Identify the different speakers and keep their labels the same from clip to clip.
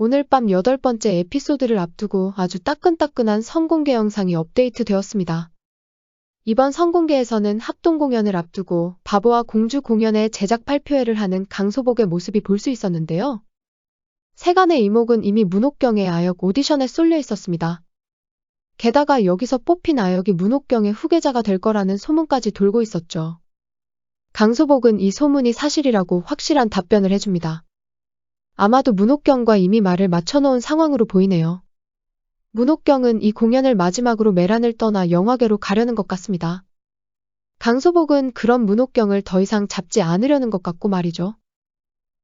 Speaker 1: 오늘 밤 8번째 에피소드를 앞두고 아주 따끈따끈한 선공개 영상이 업데이트되었습니다. 이번 선공개에서는 합동공연을 앞두고 바보와 공주 공연의 제작 발표회를 하는 강소복의 모습이 볼 수 있었는데요. 세간의 이목은 이미 문옥경의 아역 오디션에 쏠려 있었습니다. 게다가 여기서 뽑힌 아역이 문옥경의 후계자가 될 거라는 소문까지 돌고 있었죠. 강소복은 이 소문이 사실이라고 확실한 답변을 해줍니다. 아마도 문옥경과 이미 말을 맞춰놓은 상황으로 보이네요. 문옥경은 이 공연을 마지막으로 메란을 떠나 영화계로 가려는 것 같습니다. 강소복은 그런 문옥경을 더 이상 잡지 않으려는 것 같고 말이죠.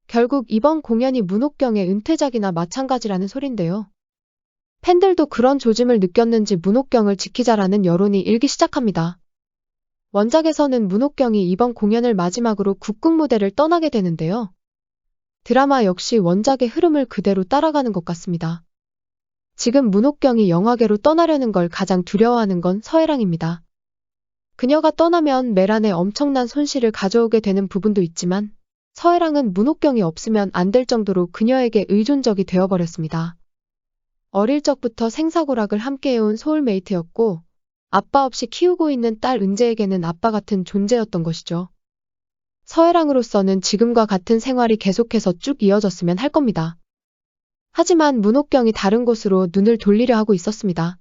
Speaker 1: 결국 이번 공연이 문옥경의 은퇴작이나 마찬가지라는 소린데요. 팬들도 그런 조짐을 느꼈는지 문옥경을 지키자라는 여론이 일기 시작합니다. 원작에서는 문옥경이 이번 공연을 마지막으로 국궁 무대를 떠나게 되는데요. 드라마 역시 원작의 흐름을 그대로 따라가는 것 같습니다. 지금 문옥경이 영화계로 떠나려는 걸 가장 두려워하는 건 서혜랑입니다. 그녀가 떠나면 메란에 엄청난 손실을 가져오게 되는 부분도 있지만 서혜랑은 문옥경이 없으면 안 될 정도로 그녀에게 의존적이 되어버렸습니다. 어릴 적부터 생사고락을 함께해온 소울메이트였고 아빠 없이 키우고 있는 딸 은재에게는 아빠 같은 존재였던 것이죠. 서혜랑으로서는 지금과 같은 생활이 계속해서 쭉 이어졌으면 할 겁니다. 하지만 문옥경이 다른 곳으로 눈을 돌리려 하고 있었습니다.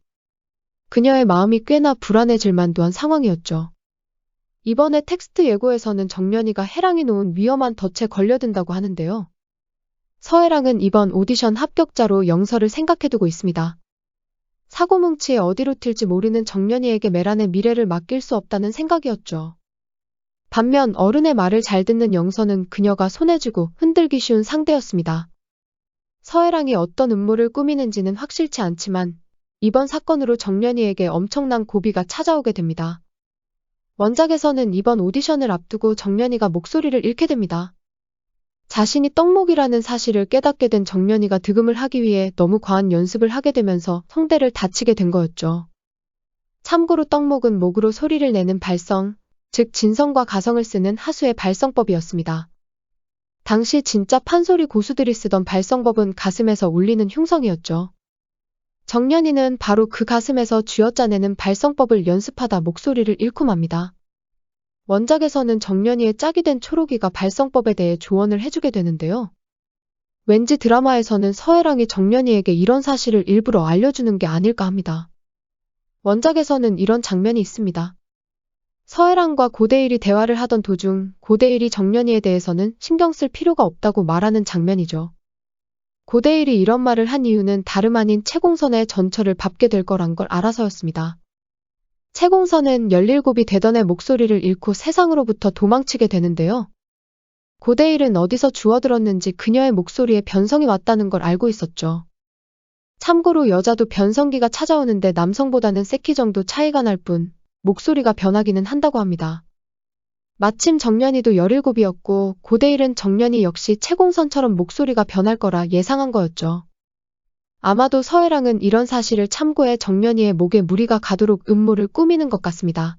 Speaker 1: 그녀의 마음이 꽤나 불안해질 만도 한 상황이었죠. 이번에 텍스트 예고에서는 정연이가 혜랑이 놓은 위험한 덫에 걸려든다고 하는데요. 서혜랑은 이번 오디션 합격자로 영서를 생각해두고 있습니다. 사고뭉치에 어디로 튈지 모르는 정연이에게 메란의 미래를 맡길 수 없다는 생각이었죠. 반면 어른의 말을 잘 듣는 영서는 그녀가 손에 쥐고 흔들기 쉬운 상대였습니다. 서혜랑이 어떤 음모를 꾸미는지는 확실치 않지만 이번 사건으로 정연이에게 엄청난 고비가 찾아오게 됩니다. 원작에서는 이번 오디션을 앞두고 정연이가 목소리를 잃게 됩니다. 자신이 떡목이라는 사실을 깨닫게 된 정연이가 득음을 하기 위해 너무 과한 연습을 하게 되면서 성대를 다치게 된 거였죠. 참고로 떡목은 목으로 소리를 내는 발성, 즉 진성과 가성을 쓰는 하수의 발성법이었습니다. 당시 진짜 판소리 고수들이 쓰던 발성법은 가슴에서 울리는 흉성이었죠. 정연이는 바로 그 가슴에서 쥐어짜내는 발성법을 연습하다 목소리를 잃고 맙니다. 원작에서는 정연이의 짝이 된 초록이가 발성법에 대해 조언을 해주게 되는데요. 왠지 드라마에서는 서혜랑이 정연이에게 이런 사실을 일부러 알려주는 게 아닐까 합니다. 원작에서는 이런 장면이 있습니다. 서혜랑과 고대일이 대화를 하던 도중 고대일이 정연이에 대해서는 신경 쓸 필요가 없다고 말하는 장면이죠. 고대일이 이런 말을 한 이유는 다름 아닌 채공선의 전처를 밟게 될 거란 걸 알아서였습니다. 채공선은 17이 되던 애 목소리를 잃고 세상으로부터 도망치게 되는데요. 고대일은 어디서 주워들었는지 그녀의 목소리에 변성이 왔다는 걸 알고 있었죠. 참고로 여자도 변성기가 찾아오는데 남성보다는 세키 정도 차이가 날 뿐 목소리가 변하기는 한다고 합니다. 마침 정연이도 17이었고 고대일은 정연이 역시 채공선처럼 목소리가 변할 거라 예상한 거였죠. 아마도 서혜랑은 이런 사실을 참고해 정연이의 목에 무리가 가도록 음모를 꾸미는 것 같습니다.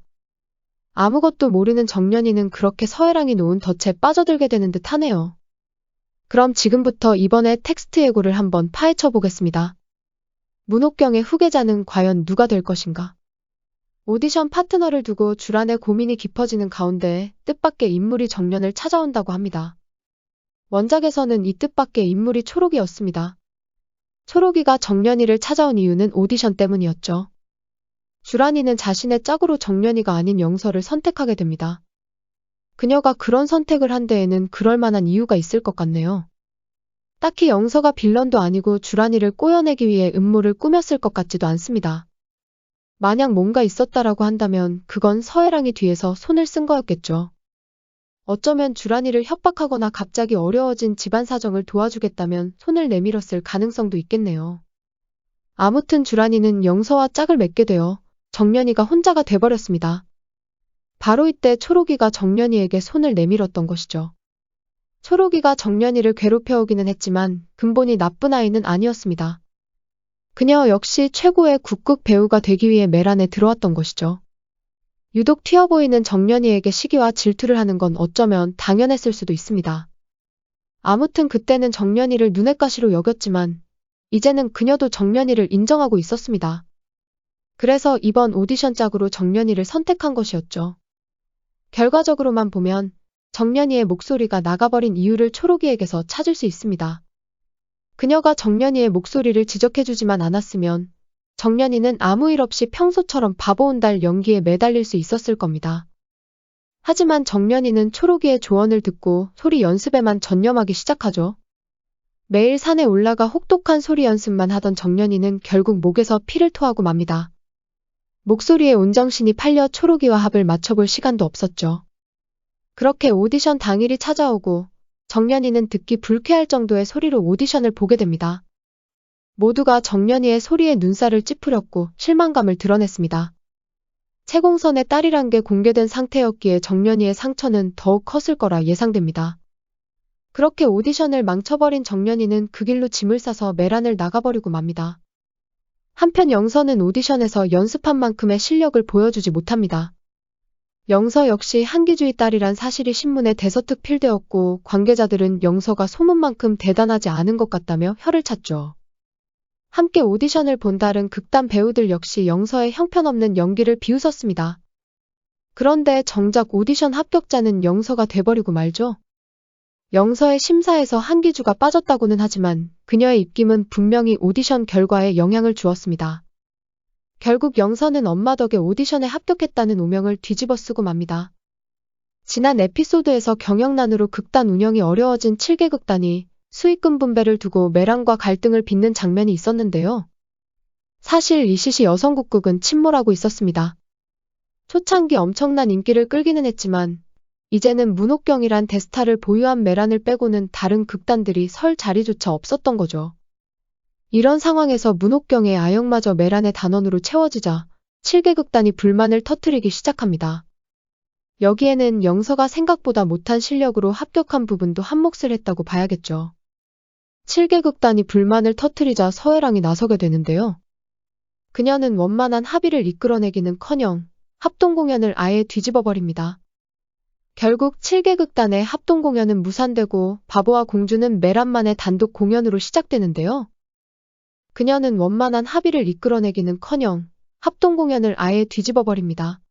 Speaker 1: 아무것도 모르는 정연이는 그렇게 서혜랑이 놓은 덫에 빠져들게 되는 듯 하네요. 그럼 지금부터 이번에 텍스트 예고를 한번 파헤쳐 보겠습니다. 문옥경의 후계자는 과연 누가 될 것인가? 오디션 파트너를 두고 주란의 고민이 깊어지는 가운데 뜻밖의 인물이 정연을 찾아온다고 합니다. 원작에서는 이 뜻밖의 인물이 초록이었습니다. 초록이가 정연이를 찾아온 이유는 오디션 때문이었죠. 주란이는 자신의 짝으로 정연이가 아닌 영서를 선택하게 됩니다. 그녀가 그런 선택을 한 데에는 그럴 만한 이유가 있을 것 같네요. 딱히 영서가 빌런도 아니고 주란이를 꼬여내기 위해 음모를 꾸몄을 것 같지도 않습니다. 만약 뭔가 있었다라고 한다면 그건 서혜랑이 뒤에서 손을 쓴 거였겠죠. 어쩌면 주란이를 협박하거나 갑자기 어려워진 집안 사정을 도와주겠다면 손을 내밀었을 가능성도 있겠네요. 아무튼 주란이는 영서와 짝을 맺게 되어 정연이가 혼자가 돼버렸습니다. 바로 이때 초록이가 정연이에게 손을 내밀었던 것이죠. 초록이가 정연이를 괴롭혀오기는 했지만 근본이 나쁜 아이는 아니었습니다. 그녀 역시 최고의 국극 배우가 되기 위해 메란에 들어왔던 것이죠. 유독 튀어 보이는 정연이에게 시기와 질투를 하는 건 어쩌면 당연했을 수도 있습니다. 아무튼 그때는 정연이를 눈엣가시로 여겼지만 이제는 그녀도 정연이를 인정하고 있었습니다. 그래서 이번 오디션 짝으로 정연이를 선택한 것이었죠. 결과적으로만 보면 정연이의 목소리가 나가버린 이유를 초록이에게서 찾을 수 있습니다. 그녀가 정연이의 목소리를 지적해주지만 않았으면 정연이는 아무 일 없이 평소처럼 바보온 달 연기에 매달릴 수 있었을 겁니다. 하지만 정연이는 초록이의 조언을 듣고 소리 연습에만 전념하기 시작하죠. 매일 산에 올라가 혹독한 소리 연습만 하던 정연이는 결국 목에서 피를 토하고 맙니다. 목소리에 온정신이 팔려 초록이와 합을 맞춰볼 시간도 없었죠. 그렇게 오디션 당일이 찾아오고 정연이는 듣기 불쾌할 정도의 소리로 오디션을 보게 됩니다. 모두가 정연이의 소리에 눈살을 찌푸렸고 실망감을 드러냈습니다. 채공선의 딸이란 게 공개된 상태였기에 정연이의 상처는 더욱 컸을 거라 예상됩니다. 그렇게 오디션을 망쳐버린 정연이는 그 길로 짐을 싸서 메란을 나가버리고 맙니다. 한편 영서는 오디션에서 연습한 만큼의 실력을 보여주지 못합니다. 영서 역시 한기주의 딸이란 사실이 신문에 대서특 필되었고 관계자들은 영서가 소문만큼 대단하지 않은 것 같다며 혀를 찼죠. 함께 오디션을 본 다른 극단 배우들 역시 영서의 형편없는 연기를 비웃었습니다. 그런데 정작 오디션 합격자는 영서가 돼버리고 말죠. 영서의 심사에서 한기주가 빠졌다고는 하지만 그녀의 입김은 분명히 오디션 결과에 영향을 주었습니다. 결국 영서는 엄마 덕에 오디션에 합격했다는 오명을 뒤집어 쓰고 맙니다. 지난 에피소드에서 경영난으로 극단 운영이 어려워진 7개 극단이 수익금 분배를 두고 메란과 갈등을 빚는 장면이 있었는데요. 사실 이시시 여성국극은 침몰하고 있었습니다. 초창기 엄청난 인기를 끌기는 했지만 이제는 문옥경이란 대스타를 보유한 메란을 빼고는 다른 극단들이 설 자리조차 없었던 거죠. 이런 상황에서 문옥경의 아역마저 메란의 단원으로 채워지자 7개 극단이 불만을 터뜨리기 시작합니다. 여기에는 영서가 생각보다 못한 실력으로 합격한 부분도 한몫을 했다고 봐야겠죠. 7개 극단이 불만을 터뜨리자 서혜랑이 나서게 되는데요. 그녀는 원만한 합의를 이끌어내기는커녕 합동공연을 아예 뒤집어버립니다. 결국 7개 극단의 합동공연은 무산되고 바보와 공주는 메란만의 단독 공연으로 시작되는데요. 그녀는 원만한 합의를 이끌어내기는커녕 합동공연을 아예 뒤집어버립니다.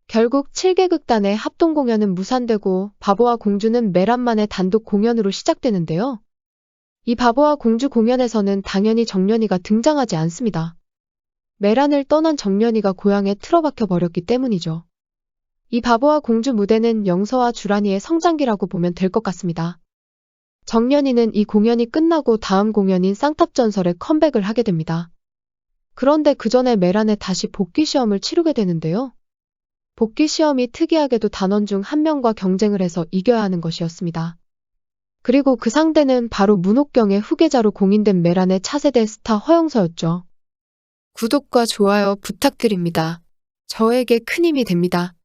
Speaker 1: 결국 7개 극단의 합동공연은 무산되고 바보와 공주는 메란만의 단독 공연으로 시작되는데요. 이 바보와 공주 공연에서는 당연히 정연이가 등장하지 않습니다. 메란을 떠난 정연이가 고향에 틀어박혀 버렸기 때문이죠. 이 바보와 공주 무대는 영서와 주란이의 성장기라고 보면 될 것 같습니다. 정연이는 이 공연이 끝나고 다음 공연인 쌍탑전설에 컴백을 하게 됩니다. 그런데 그 전에 메란에 다시 복귀 시험을 치르게 되는데요. 복귀 시험이 특이하게도 단원 중 한 명과 경쟁을 해서 이겨야 하는 것이었습니다. 그리고 그 상대는 바로 문옥경의 후계자로 공인된 메란의 차세대 스타 허영서였죠. 구독과 좋아요 부탁드립니다. 저에게 큰 힘이 됩니다.